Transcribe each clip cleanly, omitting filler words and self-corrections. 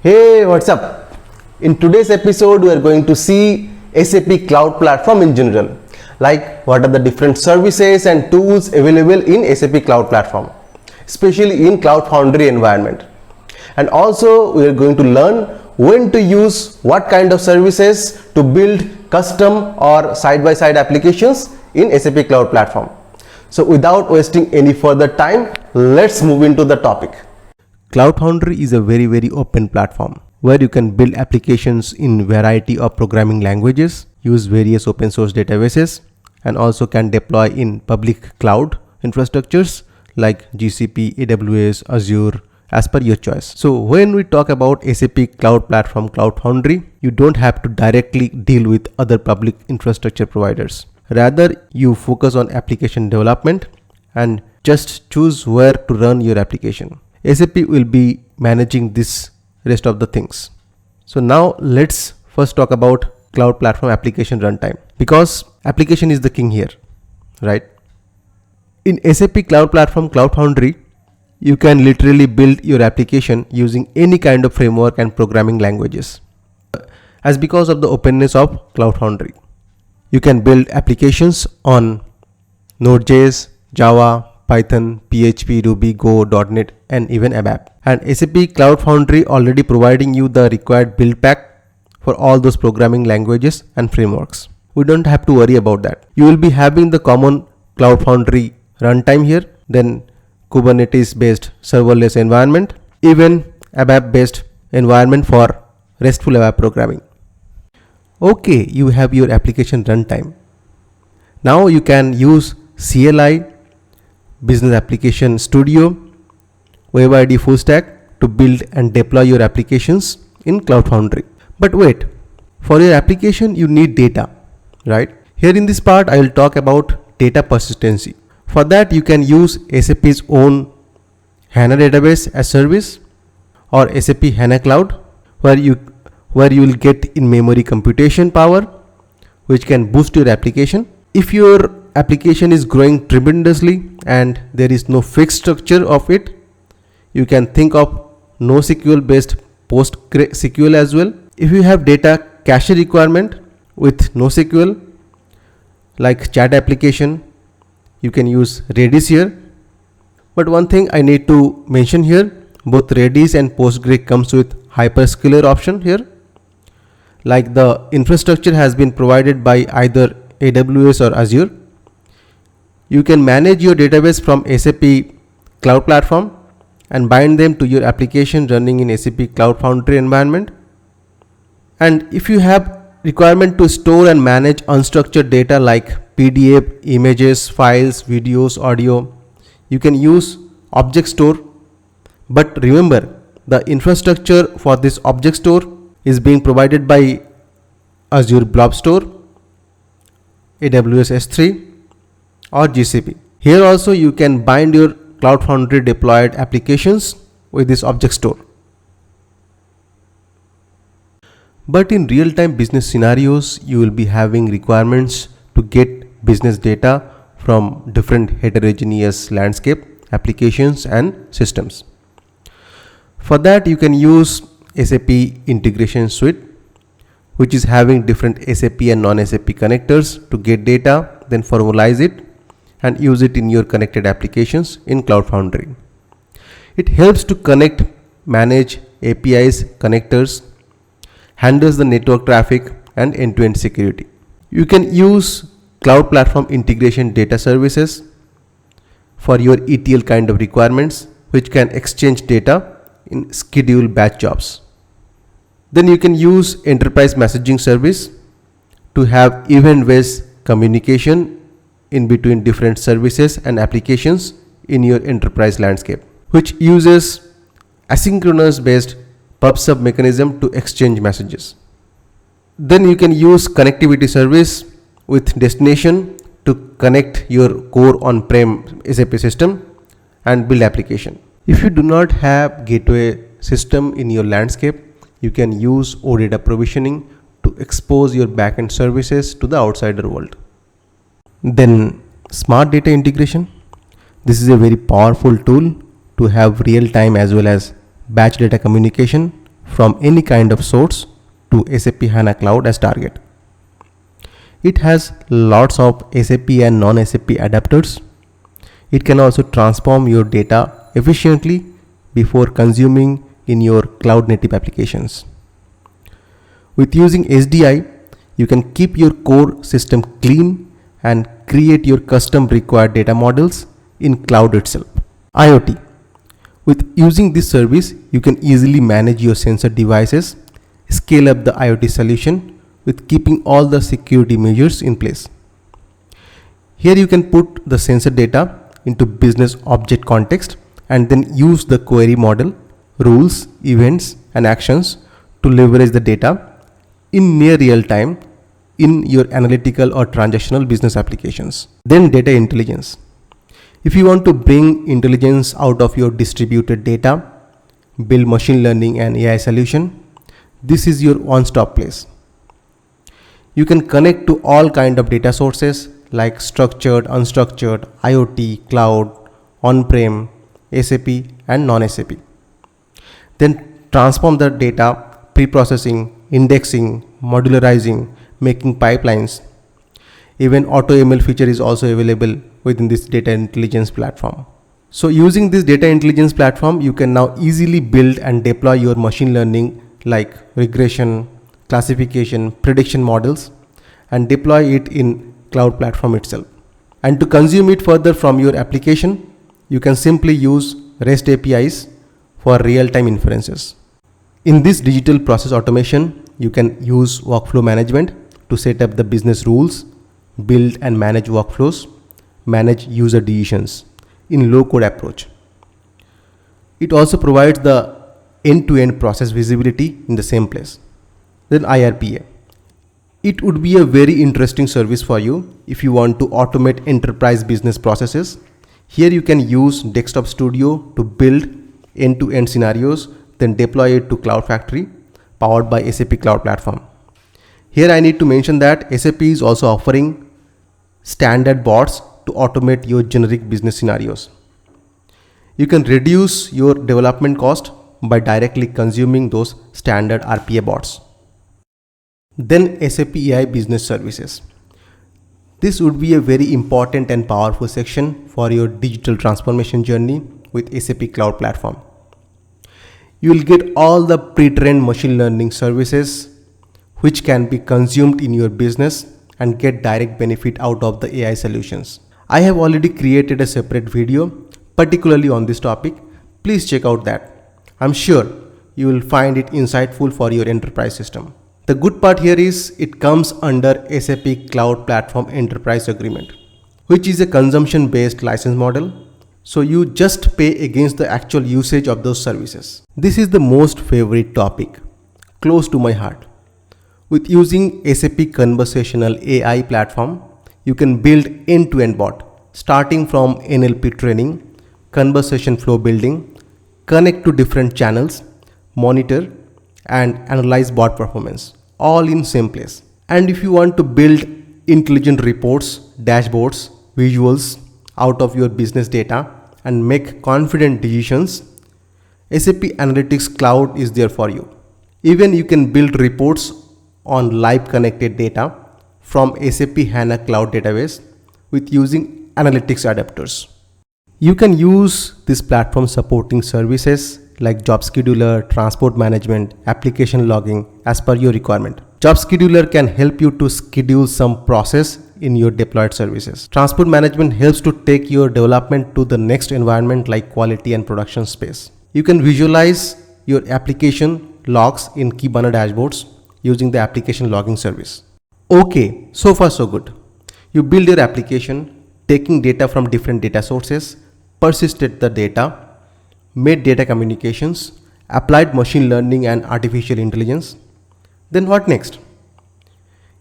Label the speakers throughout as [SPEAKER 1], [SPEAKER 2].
[SPEAKER 1] Hey, what's up? In today's episode, we are going to see SAP Cloud Platform in general. Like what are the different services and tools available in SAP Cloud Platform, especially in Cloud Foundry environment. And also, we are going to learn when to use what kind of services to build custom or side-by-side applications in SAP Cloud Platform. So without wasting any further time, let's move into the topic. Cloud Foundry is a very open platform where you can build applications in variety of programming languages, use various open source databases, and also can deploy in public cloud infrastructures like GCP, AWS, Azure, as per your choice. So when we talk about SAP Cloud Platform, Cloud Foundry, you don't have to directly deal with other public infrastructure providers. Rather, you focus on application development and just choose where to run your application. SAP will be managing this rest of the things. So now let's first talk about Cloud Platform application runtime, because application is the king here, right? In SAP Cloud Platform, Cloud Foundry, you can literally build your application using any kind of framework and programming languages. As because of the openness of Cloud Foundry, you can build applications on Node.js, Java, Python, PHP, Ruby, Go, .NET, and even ABAP. And SAP Cloud Foundry already providing you the required build pack for all those programming languages and frameworks. We don't have to worry about that. You will be having the common Cloud Foundry runtime here, then Kubernetes based serverless environment, even ABAP based environment for RESTful ABAP programming. Okay, you have your application runtime. Now you can use CLI, Business Application Studio, Web IDE Full Stack to build and deploy your applications in Cloud Foundry. But wait, for your application you need data, right? Here in this part I will talk about data persistency. For that you can use SAP's own HANA database as service or SAP HANA Cloud, where you will get in-memory computation power which can boost your application. If your application is growing tremendously and there is no fixed structure of it, you can think of NoSQL based PostgreSQL as well. If you have data cache requirement with NoSQL like chat application, you can use Redis here. But one thing I need to mention here, both Redis and Postgre comes with hyperscaler option here. Like the infrastructure has been provided by either AWS or Azure. You can manage your database from SAP Cloud Platform and bind them to your application running in SAP Cloud Foundry environment. And if you have requirement to store and manage unstructured data like PDF, images, files, videos, audio, you can use Object Store. But remember, the infrastructure for this Object Store is being provided by Azure Blob Store, AWS S3 or GCP. Here also you can bind your Cloud Foundry deployed applications with this Object Store. But in real-time business scenarios, you will be having requirements to get business data from different heterogeneous landscape, applications and systems. For that you can use SAP Integration Suite, which is having different SAP and non-SAP connectors to get data, then formalize it and use it in your connected applications in Cloud Foundry. It helps to connect, manage APIs, connectors, handles the network traffic and end-to-end security. You can use Cloud Platform Integration Data Services for your ETL kind of requirements, which can exchange data in scheduled batch jobs. Then you can use Enterprise Messaging Service to have event-based communication in between different services and applications in your enterprise landscape, which uses asynchronous based PubSub mechanism to exchange messages. Then you can use connectivity service with destination to connect your core on-prem SAP system and build application. If you do not have gateway system in your landscape, you can use OData provisioning to expose your backend services to the outsider world. Then smart data integration. This is a very powerful tool to have real-time as well as batch data communication from any kind of source to SAP HANA Cloud as target. It has lots of SAP and non-SAP adapters. It can also transform your data efficiently before consuming in your cloud native applications. With using SDI, you can keep your core system clean and create your custom required data models in cloud itself. IoT. With using this service, you can easily manage your sensor devices, scale up the IoT solution with keeping all the security measures in place. Here you can put the sensor data into business object context and then use the query model, rules, events and actions to leverage the data in near real time in your analytical or transactional business applications. Then data intelligence. If you want to bring intelligence out of your distributed data, build machine learning and AI solution, this is your one-stop place. You can connect to all kind of data sources like structured, unstructured, IoT, cloud, on-prem, SAP and non-SAP. Then transform the data, pre-processing, indexing, modularizing, making pipelines. Even AutoML feature is also available within this data intelligence platform. So using this data intelligence platform, you can now easily build and deploy your machine learning like regression, classification, prediction models and deploy it in cloud platform itself. And to consume it further from your application, you can simply use REST APIs for real-time inferences. In this digital process automation, you can use workflow management to set up the business rules, build and manage workflows, manage user decisions in low-code approach. It also provides the end-to-end process visibility in the same place. Then IRPA. It would be a very interesting service for you if you want to automate enterprise business processes. Here you can use Desktop Studio to build end-to-end scenarios, then deploy it to Cloud Factory powered by SAP Cloud Platform. Here I need to mention that SAP is also offering standard bots to automate your generic business scenarios. You can reduce your development cost by directly consuming those standard RPA bots. Then SAP AI Business Services. This would be a very important and powerful section for your digital transformation journey with SAP Cloud Platform. You will get all the pre-trained machine learning services which can be consumed in your business and get direct benefit out of the AI solutions. I have already created a separate video particularly on this topic. Please check out that. I'm sure you will find it insightful for your enterprise system. The good part here is it comes under SAP Cloud Platform Enterprise Agreement, which is a consumption-based license model. So you just pay against the actual usage of those services. This is the most favorite topic, close to my heart. With using SAP Conversational AI platform, you can build end-to-end bot, starting from NLP training, conversation flow building, connect to different channels, monitor and analyze bot performance, all in same place. And if you want to build intelligent reports, dashboards, visuals out of your business data and make confident decisions, SAP Analytics Cloud is there for you. Even you can build reports on live connected data from SAP HANA Cloud Database with using analytics adapters. You can use this platform supporting services like job scheduler, transport management, application logging as per your requirement. Job scheduler can help you to schedule some process in your deployed services. Transport management helps to take your development to the next environment like quality and production space. You can visualize your application logs in Kibana dashboards using the application logging service. Okay, so far so good. You build your application, taking data from different data sources, persisted the data, made data communications, applied machine learning and artificial intelligence. Then what next?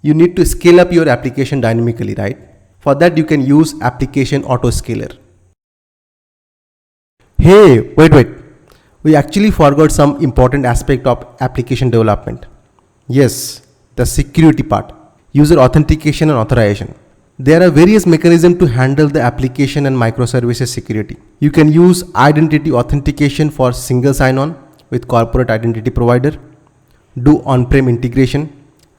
[SPEAKER 1] You need to scale up your application dynamically, right? For that you can use application autoscaler. Hey, wait. We actually forgot some important aspect of application development. Yes, the security part, user authentication and authorization. There are various mechanisms to handle the application and microservices security. You can use identity authentication for single sign-on, with corporate identity provider, do on-prem integration,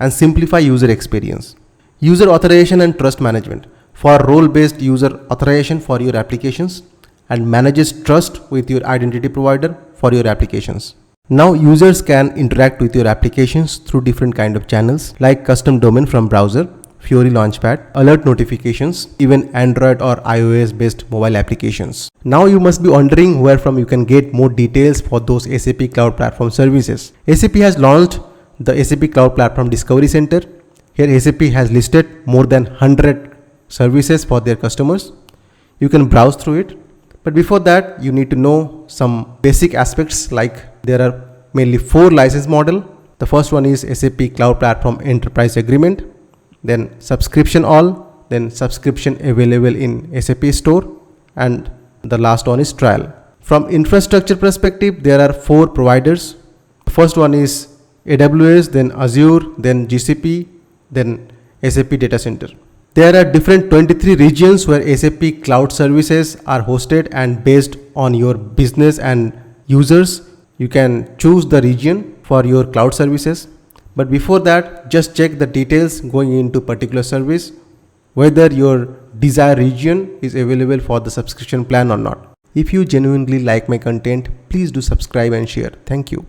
[SPEAKER 1] and simplify user experience. User authorization and trust management for role-based user authorization for your applications and manages trust with your identity provider for your applications. Now users can interact with your applications through different kind of channels like custom domain from browser, Fiori Launchpad, alert notifications, even Android or iOS based mobile applications. Now you must be wondering where from you can get more details for those SAP Cloud Platform services. SAP has launched the SAP Cloud Platform Discovery Center. Here SAP has listed more than 100 services for their customers. You can browse through it. But before that, you need to know some basic aspects like there are mainly 4 license model. The first one is SAP Cloud Platform Enterprise Agreement, then subscription all, then subscription available in SAP Store, and the last one is trial. From infrastructure perspective, there are 4 providers. The first one is AWS, then Azure, then GCP, then SAP Data Center. There are different 23 regions where SAP Cloud services are hosted, and based on your business and users, you can choose the region for your cloud services. But before that, just check the details going into particular service, whether your desired region is available for the subscription plan or not. If you genuinely like my content, please do subscribe and share. Thank you.